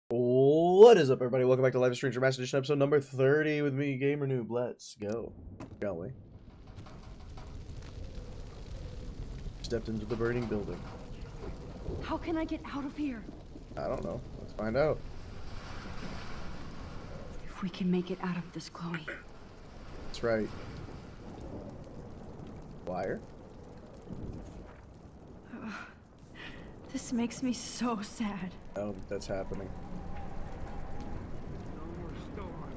What is up, everybody? Welcome back to Life is Strange Remastered Edition, episode number 30 with me, GamerKnoob. Let's go, shall we? Stepped into the burning building. How can I get out of here? I don't know. Let's find out. If we can make it out of this, Chloe. That's right. Wire? This makes me so sad. I don't think that's happening. No more storms.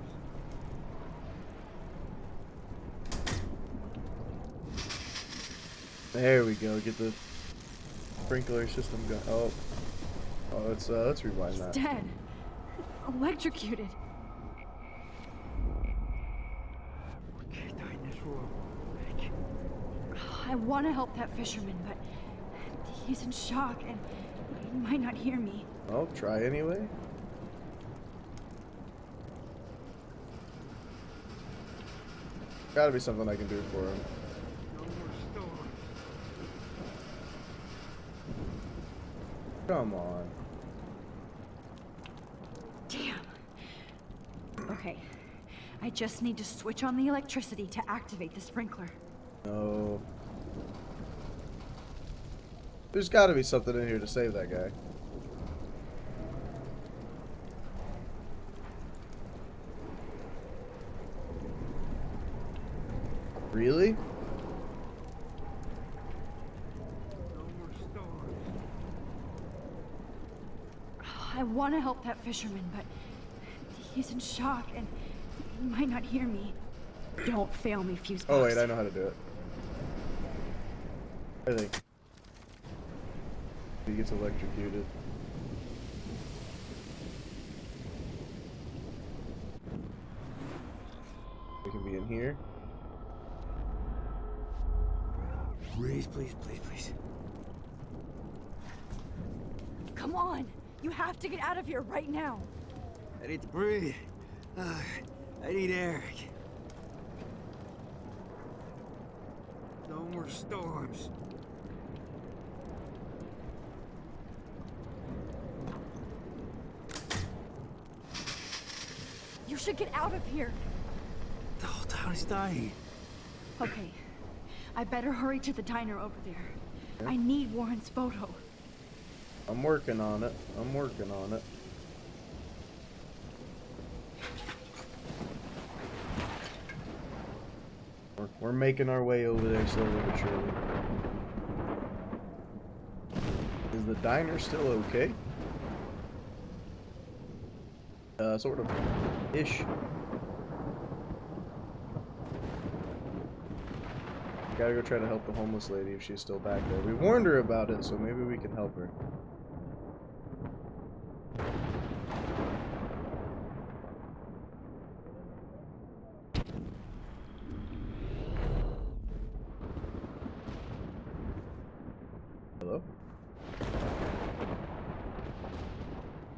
There we go. Get the sprinkler system going. Oh, let's rewind that. Dead. Electrocuted. We can't die in this world. I want to help that fisherman, but he's in shock and he might not hear me. Oh, try anyway. Gotta be something I can do for him. No more storms. Come on. Damn. Okay. I just need to switch on the electricity to activate the sprinkler. No. There's gotta be something in here to save that guy. Really? No more storms. I want to help that fisherman, but he's in shock and he might not hear me. Don't fail me, Fusebox. Oh wait, I know how to do it. I think. He gets electrocuted. We can be in here. Please, please, please, please. Come on! You have to get out of here right now! I need to breathe. I need air. No more storms. You should get out of here! The whole town is dying. Okay. I better hurry to the diner over there. Okay. I need Warren's photo. I'm working on it. I'm working on it. We're making our way over there slowly but surely. Is the diner still okay? Sort of. Ish. Gotta go try to help the homeless lady if she's still back there. We warned her about it, so maybe we can help her. Hello?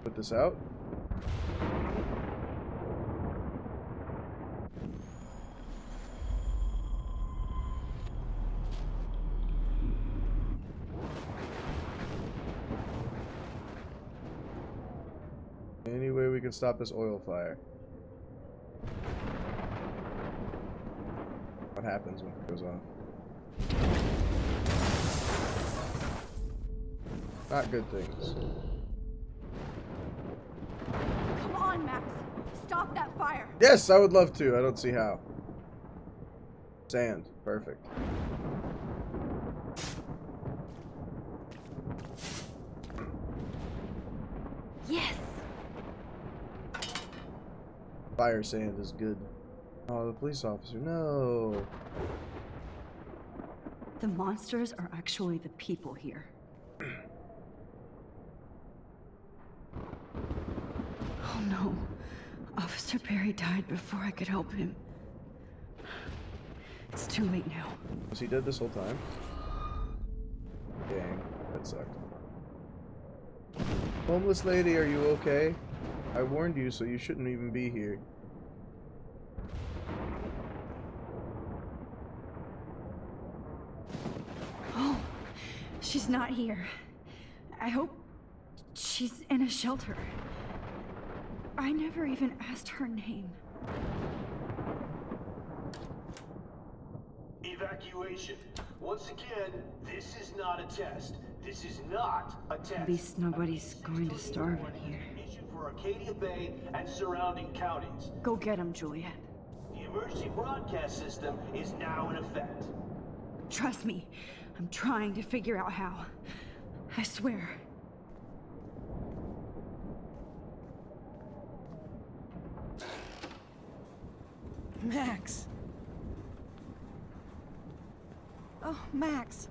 Put this out. Any way we can stop this oil fire? What happens when it goes off? Not good things. Come on, Max! Stop that fire! Yes, I would love to. I don't see how. Sand. Perfect. Yes! Fire sand is good. Oh, the police officer. No. The monsters are actually the people here. Oh no. Officer Perry died before I could help him. It's too late now. Was he dead this whole time? Dang, that sucked. Homeless lady, are you okay? I warned you, so you shouldn't even be here. She's not here. I hope she's in a shelter. I never even asked her name. Evacuation. Once again, this is not a test. This is not a test. At least nobody's going to starve in here. Issued for Arcadia Bay and surrounding counties. Go get him, Juliet. The emergency broadcast system is now in effect. Trust me, I'm trying to figure out how. I swear. Max. Oh, Max.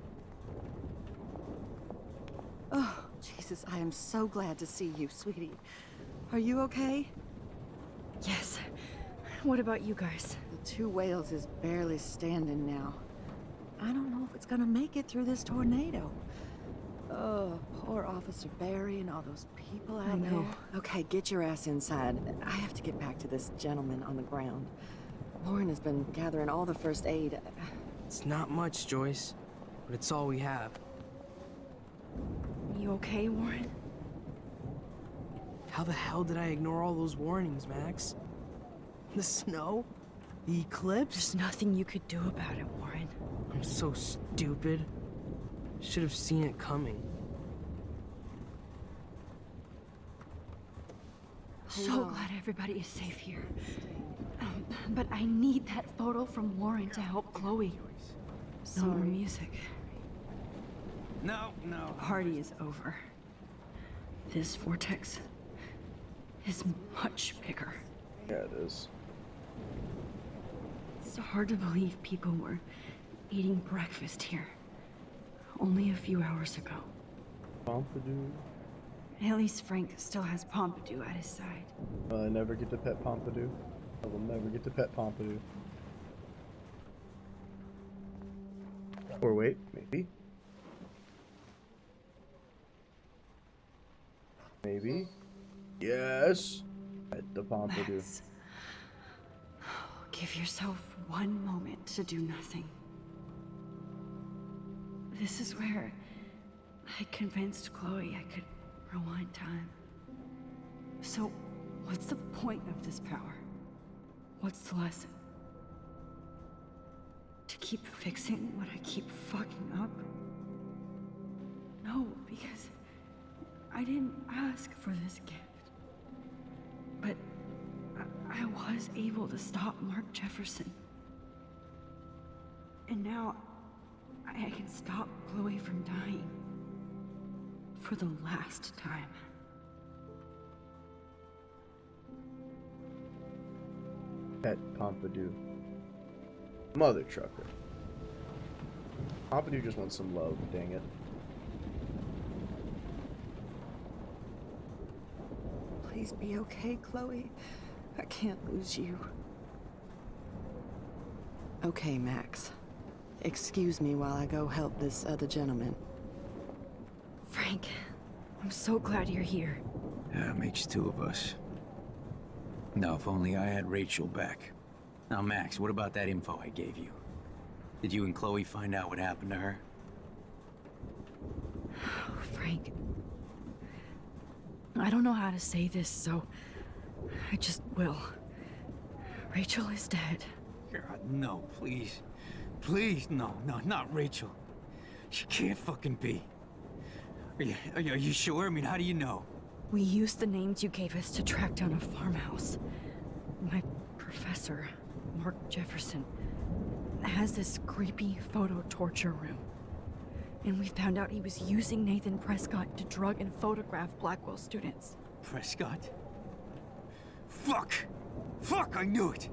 Oh, Jesus, I am so glad to see you, sweetie. Are you okay? Yes. What about you guys? The Two Whales is barely standing now. I don't know if it's gonna make it through this tornado. Oh, poor Officer Barry and all those people out there. Okay, get your ass inside. I have to get back to this gentleman on the ground. Lauren has been gathering all the first aid. It's not much, Joyce, but it's all we have. You okay, Warren? How the hell did I ignore all those warnings, Max? The snow? The eclipse? There's nothing you could do about it, Warren. I'm so stupid. Should have seen it coming. So glad everybody is safe here. But I need that photo from Warren to help Chloe. No more music. No. The party is over. This vortex is much bigger. Yeah, it is. It's hard to believe people were eating breakfast here only a few hours ago. Pompidou. At least Frank still has Pompidou at his side. I never get to pet Pompidou. I will never get to pet Pompidou. Or wait, maybe. Maybe. Yes. Pet the Pompidou. Max, give yourself one moment to do nothing. This is where I convinced Chloe I could rewind time. So, what's the point of this power? What's the lesson? To keep fixing what I keep fucking up? No, because I didn't ask for this gift. But I was able to stop Mark Jefferson. And now I can stop Chloe from dying. For the last time. Pet Pompidou. Mother trucker. Pompidou just wants some love, dang it. Please be okay, Chloe. I can't lose you. Okay, Max. Excuse me while I go help this other gentleman. Frank, I'm so glad you're here. Yeah, it makes two of us. Now, if only I had Rachel back. Now, Max, what about that info I gave you? Did you and Chloe find out what happened to her? Oh, Frank. I don't know how to say this, so I just will. Rachel is dead. God, no, please. Please, no, not Rachel. She can't fucking be. Are you sure? I mean, how do you know? We used the names you gave us to track down a farmhouse. My professor, Mark Jefferson, has this creepy photo torture room. And we found out he was using Nathan Prescott to drug and photograph Blackwell students. Prescott? Fuck! Fuck, I knew it!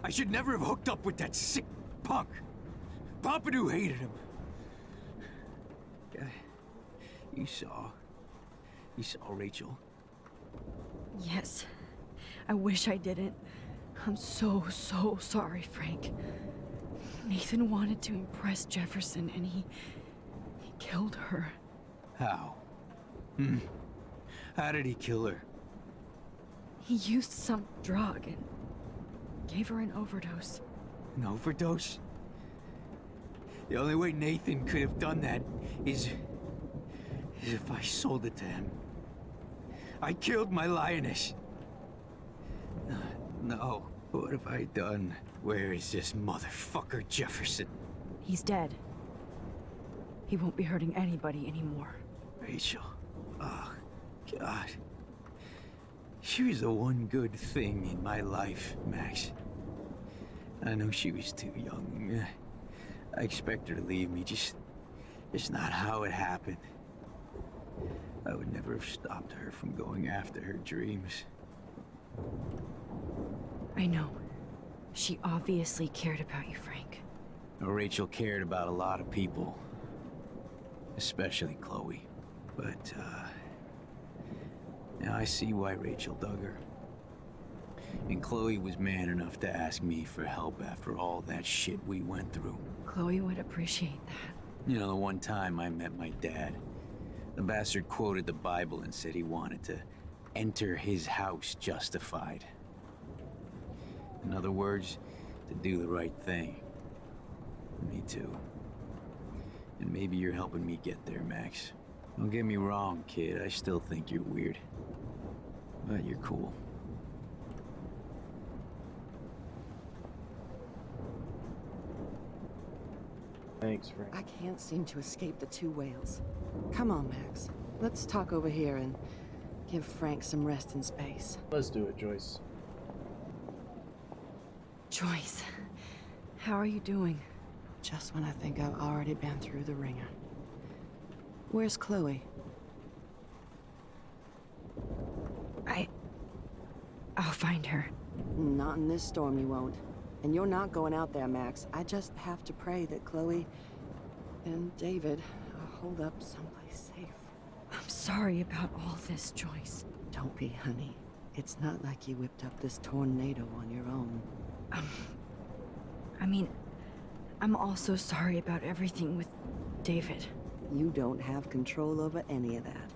I should never have hooked up with that sick punk! Pompidou hated him. Yeah, you saw Rachel. Yes. I wish I didn't. I'm so sorry, Frank. Nathan wanted to impress Jefferson, and he killed her. How? How did he kill her? He used some drug and gave her an overdose. An overdose? The only way Nathan could have done that is as if I sold it to him. I killed my lioness. No, what have I done? Where is this motherfucker Jefferson? He's dead. He won't be hurting anybody anymore. Rachel. Oh, God. She was the one good thing in my life, Max. I know she was too young. I expect her to leave me, just not how it happened. I would never have stopped her from going after her dreams. I know. She obviously cared about you, Frank. Well, Rachel cared about a lot of people. Especially Chloe. But, now I see why Rachel dug her. And Chloe was man enough to ask me for help after all that shit we went through. Chloe would appreciate that. You know, the one time I met my dad, the bastard quoted the Bible and said he wanted to enter his house justified. In other words, to do the right thing. Me too. And maybe you're helping me get there, Max. Don't get me wrong, kid. I still think you're weird. But you're cool. Thanks, Frank. I can't seem to escape the two whales. Come on, Max. Let's talk over here and give Frank some rest and space. Let's do it, Joyce. Joyce, how are you doing? Just when I think I've already been through the ringer. Where's Chloe? I'll find her. Not in this storm, you won't. And you're not going out there, Max. I just have to pray that Chloe and David hold up someplace safe. I'm sorry about all this, Joyce. Don't be, honey. It's not like you whipped up this tornado on your own. I mean, I'm also sorry about everything with David. You don't have control over any of that.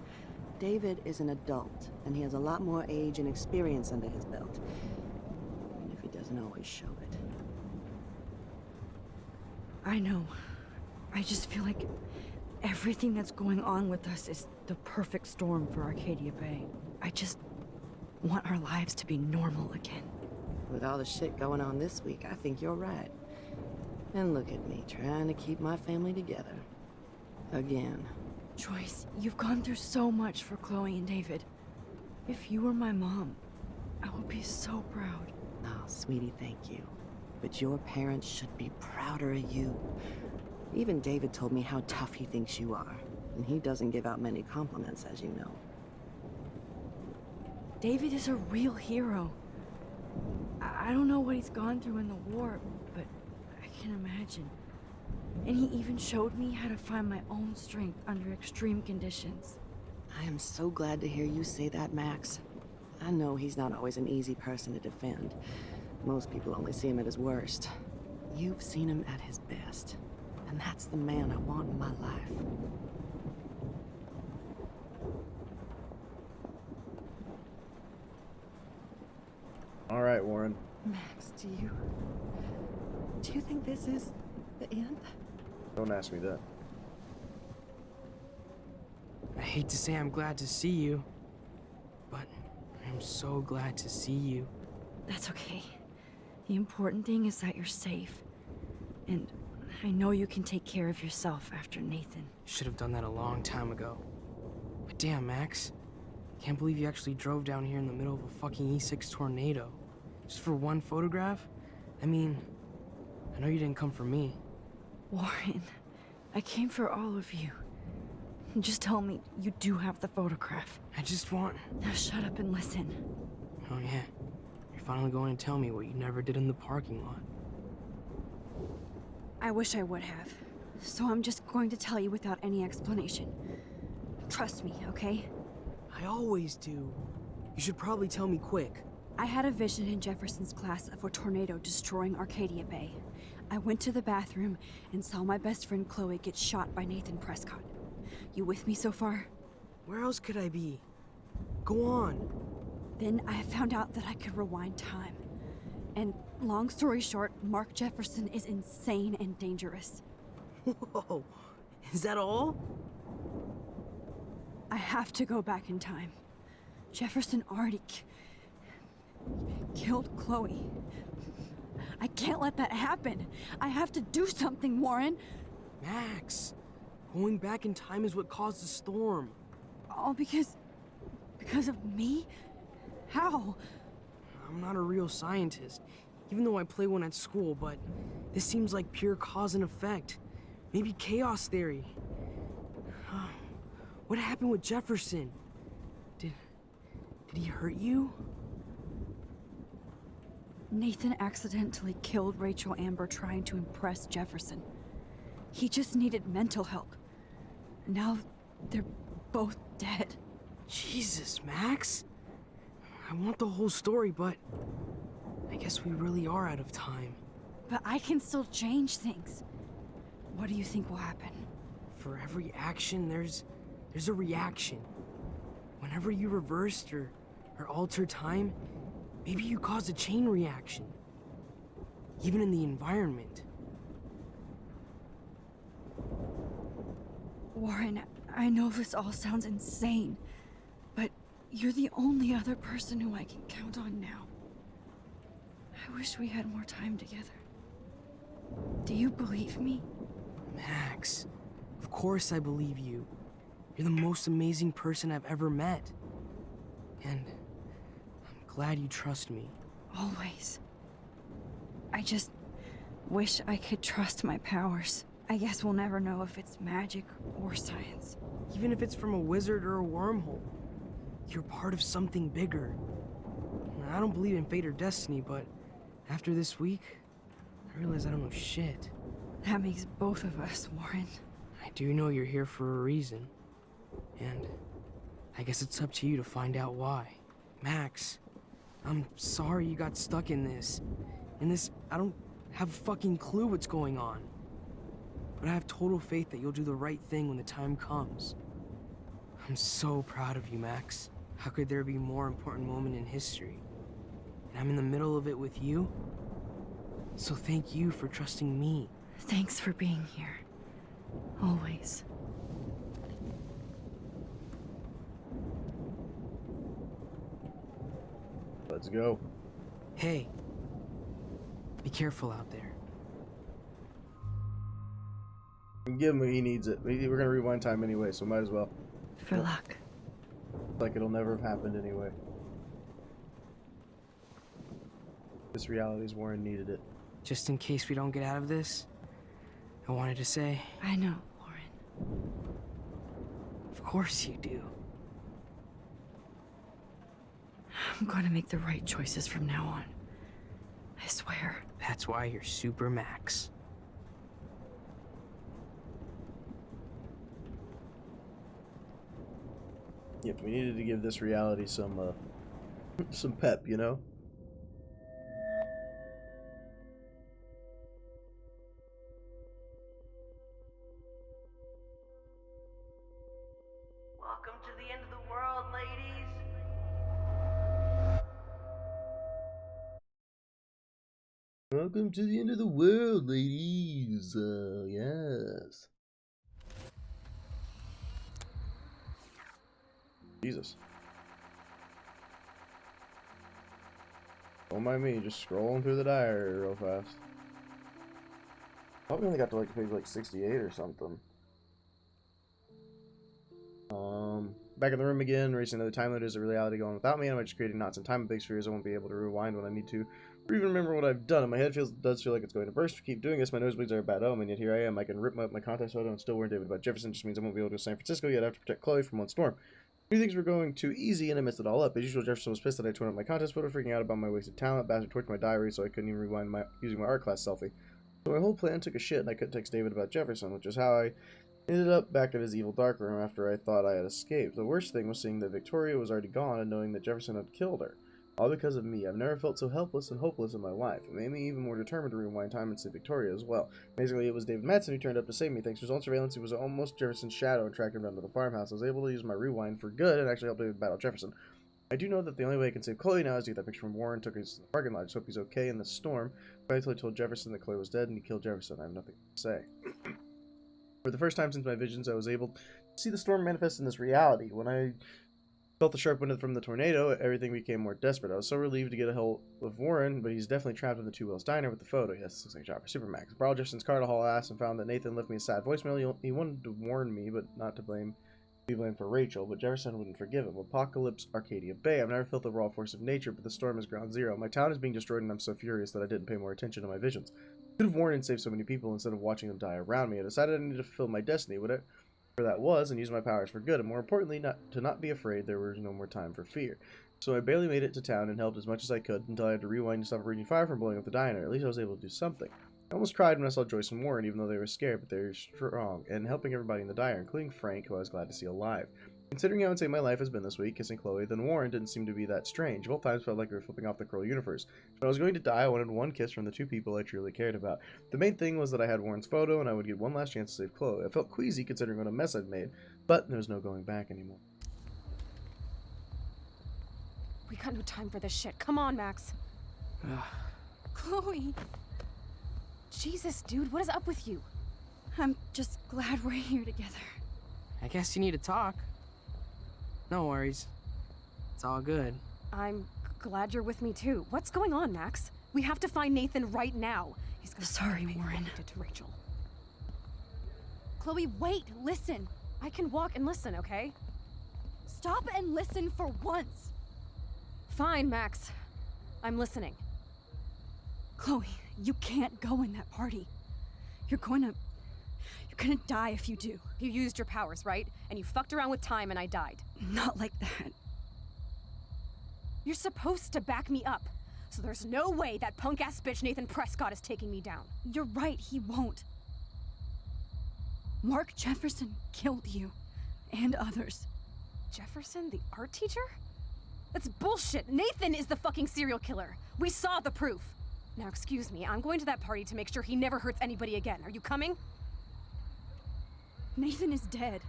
David is an adult, and he has a lot more age and experience under his belt. Even if he doesn't always show it. I know. I just feel like everything that's going on with us is the perfect storm for Arcadia Bay. I just want our lives to be normal again. With all the shit going on this week, I think you're right. And look at me, trying to keep my family together. Again. Joyce, you've gone through so much for Chloe and David. If you were my mom, I would be so proud. Oh, sweetie, thank you. But your parents should be prouder of you. Even David told me how tough he thinks you are. And he doesn't give out many compliments, as you know. David is a real hero. I don't know what he's gone through in the war, but I can imagine. And he even showed me how to find my own strength under extreme conditions. I am so glad to hear you say that, Max. I know he's not always an easy person to defend. Most people only see him at his worst. You've seen him at his best. And that's the man I want in my life. All right, Warren. Max, do you think this is the end? Don't ask me that. I hate to say I'm glad to see you, but I'm so glad to see you. That's okay. The important thing is that you're safe. And I know you can take care of yourself after Nathan. Should have done that a long time ago. But damn, Max. Can't believe you actually drove down here in the middle of a fucking E6 tornado. Just for one photograph? I mean, I know you didn't come for me. Warren, I came for all of you. Just tell me you do have the photograph. I just want... Now shut up and listen. Oh yeah, you're finally going to tell me what you never did in the parking lot. I wish I would have. So I'm just going to tell you without any explanation. Trust me, okay? I always do. You should probably tell me quick. I had a vision in Jefferson's class of a tornado destroying Arcadia Bay. I went to the bathroom and saw my best friend Chloe get shot by Nathan Prescott. You with me so far? Where else could I be? Go on. Then I found out that I could rewind time. And long story short, Mark Jefferson is insane and dangerous. Whoa, is that all? I have to go back in time. Jefferson already killed Chloe. I can't let that happen. I have to do something, Warren. Max, going back in time is what caused the storm. All because of me? How? I'm not a real scientist, even though I play one at school, but this seems like pure cause and effect. Maybe chaos theory. What happened with Jefferson? Did he hurt you? Nathan accidentally killed Rachel Amber trying to impress Jefferson. He just needed mental help. Now they're both dead. Jesus, Max. I want the whole story, but I guess we really are out of time. But I can still change things. What do you think will happen? For every action, there's a reaction. Whenever you reversed or altered time, maybe you caused a chain reaction. Even in the environment. Warren, I know this all sounds insane, but you're the only other person who I can count on now. I wish we had more time together. Do you believe me? Max, of course I believe you. You're the most amazing person I've ever met. And I'm glad you trust me. Always. I just wish I could trust my powers. I guess we'll never know if it's magic or science. Even if it's from a wizard or a wormhole, you're part of something bigger. I don't believe in fate or destiny, but after this week, I realize I don't know shit. That makes both of us, Warren. I do know you're here for a reason. And I guess it's up to you to find out why. Max, I'm sorry you got stuck in this. I don't have a fucking clue what's going on. But I have total faith that you'll do the right thing when the time comes. I'm so proud of you, Max. How could there be a more important moment in history? And I'm in the middle of it with you. So thank you for trusting me. Thanks for being here. Always. Let's go. Hey, be careful out there. Give him what he needs it. We're gonna rewind time anyway, so might as well. For luck. Like it'll never have happened anyway. This reality is Warren needed it. Just in case we don't get out of this, I wanted to say, I know, Warren. of course you do. I'm going to make the right choices from now on. I swear. That's why you're Super Max. Yep, we needed to give this reality some pep, you know? Welcome to the end of the world, ladies. Welcome to the end of the world, ladies. Yes. Jesus. Don't mind me, just scrolling through the diary real fast. Probably only got to like page like 68 or something. Back in the room again, racing another time limit is a reality going without me, and I'm just creating knots in time and big spheres. I won't be able to rewind when I need to, or even remember what I've done. And my head does feel like it's going to burst. If I keep doing this, my nosebleeds are a bad omen, yet here I am. I can rip up my contest photo and still warn David about Jefferson. Just means I won't be able to go to San Francisco yet. I have to protect Chloe from one storm. New things were going too easy, and I messed it all up. As usual, Jefferson was pissed that I torn up my contest photo, freaking out about my wasted talent. Bastard torched my diary, so I couldn't even rewind using my art class selfie. So my whole plan took a shit, and I couldn't text David about Jefferson, which is how I ended up back at his evil dark room after I thought I had escaped. The worst thing was seeing that Victoria was already gone and knowing that Jefferson had killed her. All because of me. I've never felt so helpless and hopeless in my life. It made me even more determined to rewind time and save Victoria as well. Amazingly, it was David Madsen who turned up to save me. Thanks to his own surveillance, he was almost Jefferson's shadow and tracked him down to the farmhouse. I was able to use my rewind for good and actually help David battle Jefferson. I do know that the only way I can save Chloe now is to get that picture from Warren took his parking lot. I just hope he's okay in the storm. But until I told Jefferson that Chloe was dead and he killed Jefferson, I have nothing to say. For the first time since my visions, I was able to see the storm manifest in this reality. When I felt the sharp wind from the tornado, everything became more desperate. I was so relieved to get a hold of Warren, but he's definitely trapped in the Two Wheels diner with the photo. Yes, looks like a job for Supermax. Borrowed Jefferson's car to haul ass and found that Nathan left me a sad voicemail. He wanted to warn me, but not to be blamed for Rachel, but Jefferson wouldn't forgive him. Apocalypse, Arcadia Bay. I've never felt the raw force of nature, but the storm is ground zero. My town is being destroyed, and I'm so furious that I didn't pay more attention to my visions. I could have warned and saved so many people instead of watching them die around me. I decided I needed to fulfill my destiny, whatever that was, and use my powers for good, and more importantly, not be afraid. There was no more time for fear. So I barely made it to town and helped as much as I could until I had to rewind to stop a raging fire from blowing up the diner. At least I was able to do something. I almost cried when I saw Joyce and Warren, even though they were scared, but they were strong, and helping everybody in the diner, including Frank, who I was glad to see alive. Considering how insane my life has been this week, kissing Chloe, then Warren didn't seem to be that strange. Both times felt like we were flipping off the cruel universe. When I was going to die, I wanted one kiss from the two people I truly cared about. The main thing was that I had Warren's photo, and I would get one last chance to save Chloe. I felt queasy considering what a mess I'd made, but there was no going back anymore. We got no time for this shit. Come on, Max. Chloe. Jesus, dude, what is up with you? I'm just glad we're here together. I guess you need to talk. No worries. It's all good. I'm glad you're with me too. What's going on, Max? We have to find Nathan right now. He's gonna Sorry, Warren. did to Rachel. Chloe, wait, listen. I can walk and listen, okay? Stop and listen for once. Fine, Max. I'm listening. Chloe, you can't go in that party. You're gonna die if you do. You used your powers, right? And you fucked around with time and I died. Not like that. You're supposed to back me up. So there's no way that punk-ass bitch Nathan Prescott is taking me down. You're right, he won't. Mark Jefferson killed you. And others. Jefferson, the art teacher? That's bullshit. Nathan is the fucking serial killer. We saw the proof. Now, excuse me, I'm going to that party to make sure he never hurts anybody again. Are you coming? Nathan is dead,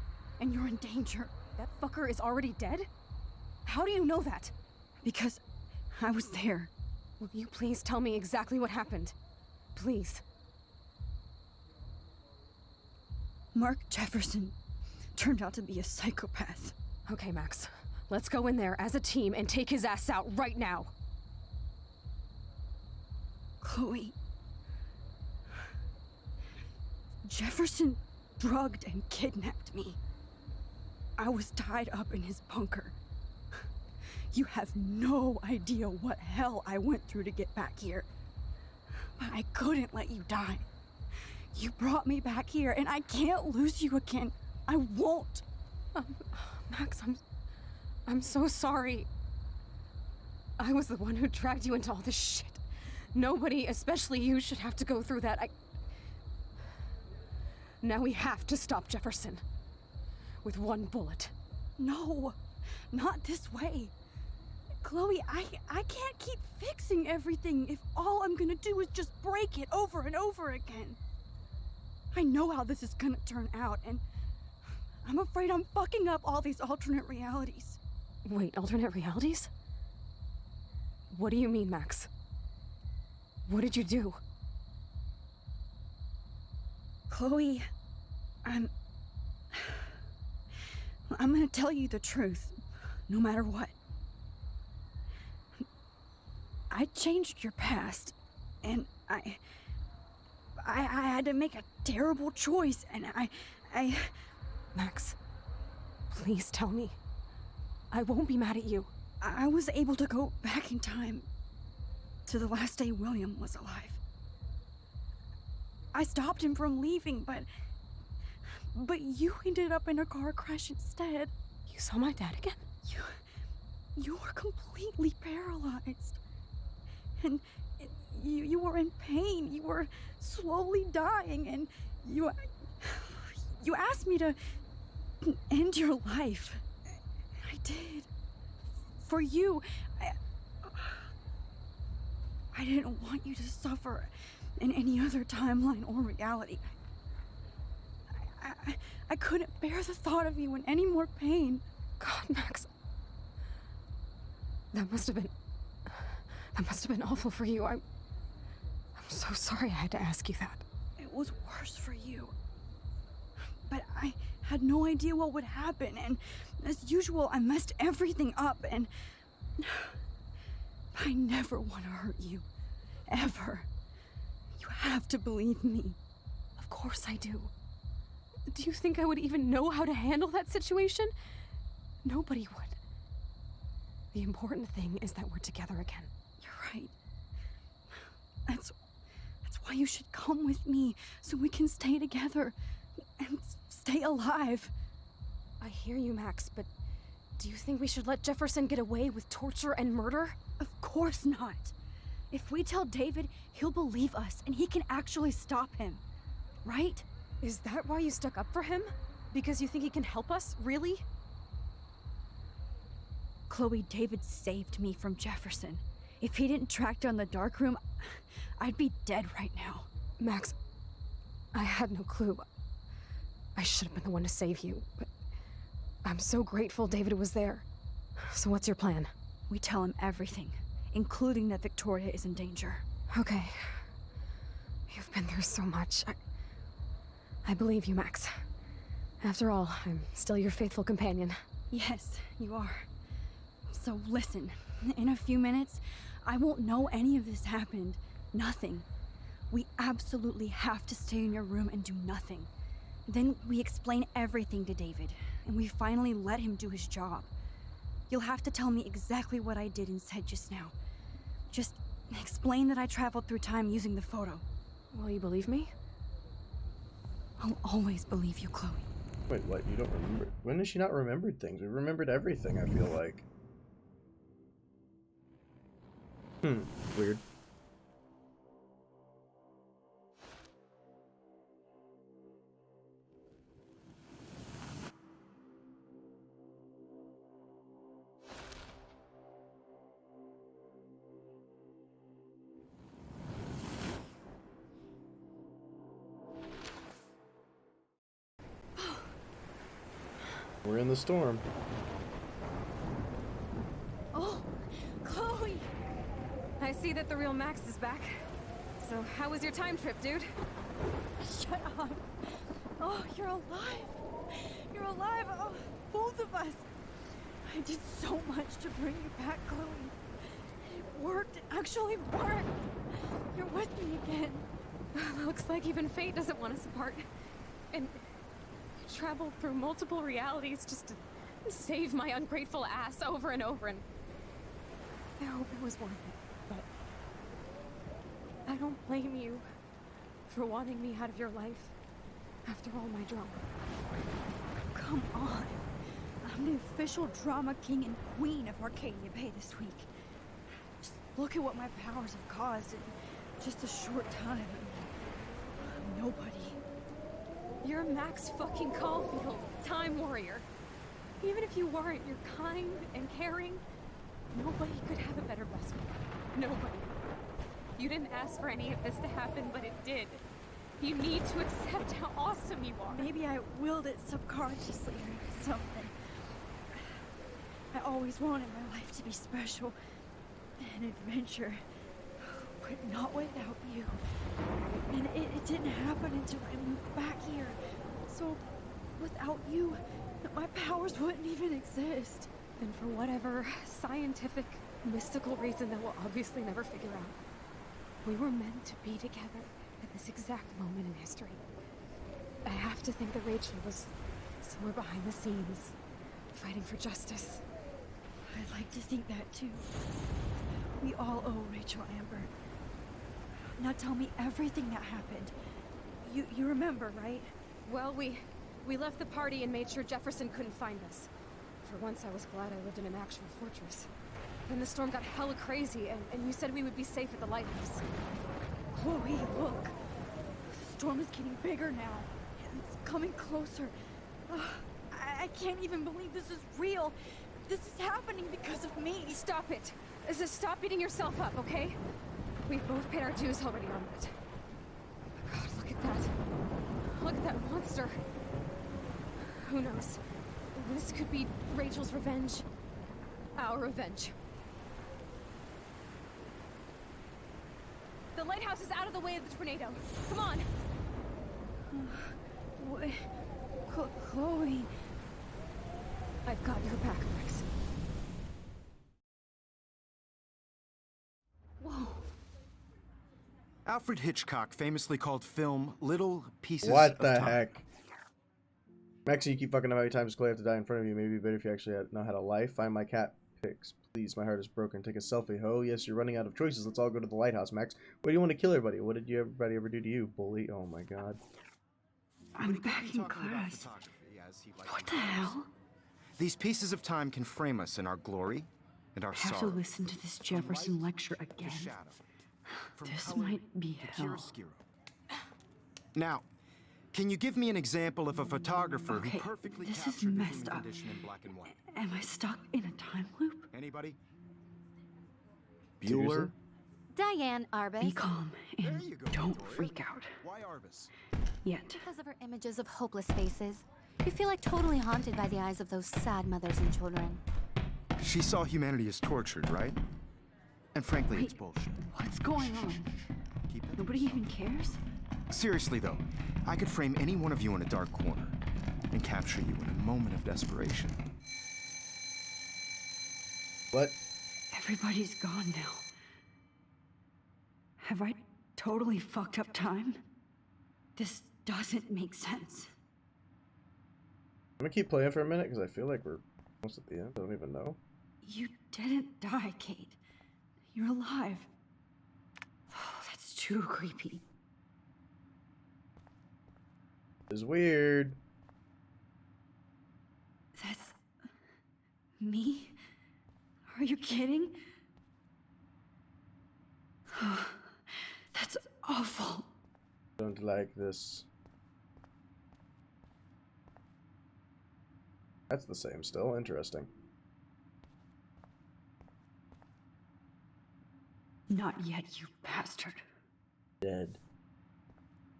and you're in danger. That fucker is already dead? How do you know that? Because I was there. Will you please tell me exactly what happened? Please. Mark Jefferson turned out to be a psychopath. Okay, Max. Let's go in there as a team and take his ass out right now. Chloe. Jefferson drugged and kidnapped me. I was tied up in his bunker. You have no idea what hell I went through to get back here. But I couldn't let you die. You brought me back here, and I can't lose you again. I won't. Max, I'm so sorry. I was the one who dragged you into all this shit. Nobody, especially you, should have to go through that. Now we have to stop Jefferson. With one bullet. No, not this way. Chloe, I can't keep fixing everything if all I'm gonna do is just break it over and over again. I know how this is gonna turn out, and I'm afraid I'm fucking up all these alternate realities. Wait, alternate realities? What do you mean, Max? What did you do? Chloe, I'm gonna tell you the truth, no matter what. I changed your past, and I had to make a terrible choice, and I... Max, please tell me. I won't be mad at you. I was able to go back in time to the last day William was alive. I stopped him from leaving, but you ended up in a car crash instead. You saw my dad again? You were completely paralyzed. And you were in pain. You were slowly dying, and you asked me to end your life. I did. For you. I didn't want you to suffer in any other timeline or reality. I couldn't bear the thought of you in any more pain. God, Max. That must have been awful for you. I'm so sorry I had to ask you that. It was worse for you. had no idea what would happen, and as usual, I messed everything up, and I never want to hurt you. Ever. You have to believe me. Of course I do. Do you think I would even know how to handle that situation? Nobody would. The important thing is that we're together again. You're right. That's why you should come with me, so we can stay together and stay alive. I hear you, Max, but do you think we should let Jefferson get away with torture and murder? Of course not. If we tell David, he'll believe us, and he can actually stop him. Right? Is that why you stuck up for him? Because you think he can help us? Really? Chloe, David saved me from Jefferson. If he didn't track down the dark room, I'd be dead right now. Max, I had no clue. I should have been the one to save you, but I'm so grateful David was there. So what's your plan? We tell him everything, including that Victoria is in danger. Okay. You've been through so much. I believe you, Max. After all, I'm still your faithful companion. Yes, you are. So listen, in a few minutes, I won't know any of this happened. Nothing. We absolutely have to stay in your room and do nothing. Then we explain everything to David, and we finally let him do his job. You'll have to tell me exactly what I did and said just now. Just explain that I traveled through time using the photo. Will you believe me? I'll always believe you, Chloe. Wait, what? You don't remember? When has she not remembered things? We remembered everything, I feel like. Weird. We're in the storm. Oh, Chloe! I see that the real Max is back. So how was your time trip, dude? Shut up. Oh, you're alive. You're alive. Oh, both of us. I did so much to bring you back, Chloe. It worked. It actually worked. You're with me again. Looks like even fate doesn't want us apart. And traveled through multiple realities just to save my ungrateful ass over and over, and I hope it was worth it, but I don't blame you for wanting me out of your life after all my drama. Come on. I'm the official drama king and queen of Arcadia Bay this week. Just look at what my powers have caused in just a short time. Nobody. You're Max fucking Caulfield, Time Warrior. Even if you weren't, you're kind and caring. Nobody could have a better best friend. Nobody. You didn't ask for any of this to happen, but it did. You need to accept how awesome you are. Maybe I willed it subconsciously or something. I always wanted my life to be special. An adventure. But not without you. And it didn't happen until I moved back here. So, without you, my powers wouldn't even exist. And for whatever scientific, mystical reason that we'll obviously never figure out, we were meant to be together at this exact moment in history. I have to think that Rachel was somewhere behind the scenes, fighting for justice. I'd like to think that too. We all owe Rachel Amber. Now tell me everything that happened. You remember, right? Well, we left the party and made sure Jefferson couldn't find us. For once, I was glad I lived in an actual fortress. Then the storm got hella crazy, and you said we would be safe at the lighthouse. Chloe, look. The storm is getting bigger now. It's coming closer. I can't even believe this is real. This is happening because of me. Stop it. Just stop beating yourself up, okay? We've both paid our dues already on that. God, look at that. Look at that monster. Who knows? This could be Rachel's revenge. Our revenge. The lighthouse is out of the way of the tornado. Come on. Chloe. I've got your back, Max. Whoa. Alfred Hitchcock famously called film little pieces What of the time. heck? Maxie, you keep fucking up how many times Chloe have to die in front of you. Maybe better if you actually know how to lie. Find my cat pics. Please, my heart is broken. Take a selfie. Oh, yes, you're running out of choices. Let's all go to the lighthouse, Max. Why do you want to kill everybody? What did everybody ever do to you, bully? Oh my god. I'm back in class. What the hell? These pieces of time can frame us in our glory and our I have to sorrow. listen to this Jefferson lecture again. This might be hell. Now, can you give me an example of a photographer Okay, who perfectly this is captured the messed human up. condition in black and white? Am I stuck in a time loop? Anybody? Seriously? Bueller? Diane Arbus. Be calm There and you go, don't Victoria. freak out. Why Arbus? Yet. Because of her images of hopeless faces. You feel like totally haunted by the eyes of those sad mothers and children. She saw humanity as tortured, right? And frankly, it's Wait. bullshit. What's going on? Keep that Nobody even cares? Seriously though, I could frame any one of you in a dark corner and capture you in a moment of desperation. What? Everybody's gone now. Have I totally fucked up time? This doesn't make sense. I'm gonna keep playing for a minute because I feel like we're almost at the end. I don't even know. You didn't die, Kate. You're alive. Oh, that's too creepy. It's weird. That's me? Are you kidding? That's awful. Don't like this. That's the same still. Interesting. Not yet, you bastard. Dead.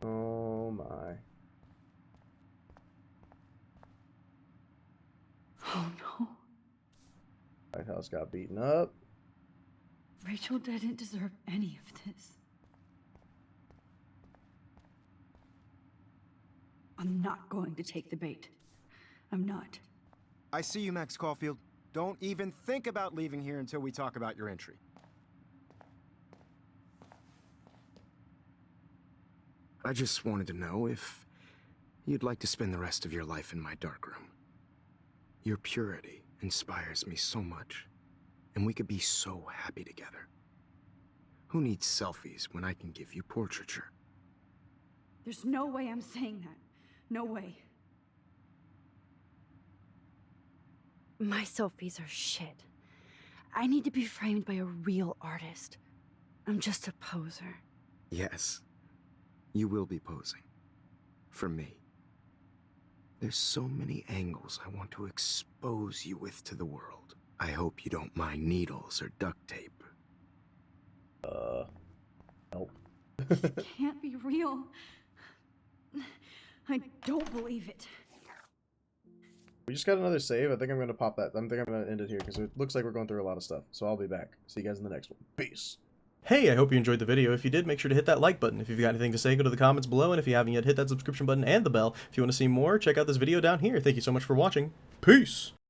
Oh my. Oh no. Lighthouse got beaten up. Rachel didn't deserve any of this. I'm not going to take the bait. I'm not. I see you, Max Caulfield. Don't even think about leaving here until we talk about your entry. I just wanted to know if you'd like to spend the rest of your life in my darkroom. Your purity inspires me so much, and we could be so happy together. Who needs selfies when I can give you portraiture? There's no way I'm saying that. No way. My selfies are shit. I need to be framed by a real artist. I'm just a poser. Yes, you will be posing. For me. There's so many angles I want to expose you with to the world. I hope you don't mind needles or duct tape. Nope. Can't be real. I don't believe it. We just got another save. I think I'm gonna pop that. I think I'm gonna end it here because it looks like we're going through a lot of stuff. So I'll be back. See you guys in the next one. Peace. Hey, I hope you enjoyed the video. If you did, make sure to hit that like button. If you've got anything to say, go to the comments below. And if you haven't yet, hit that subscription button and the bell. If you want to see more, check out this video down here. Thank you so much for watching. Peace.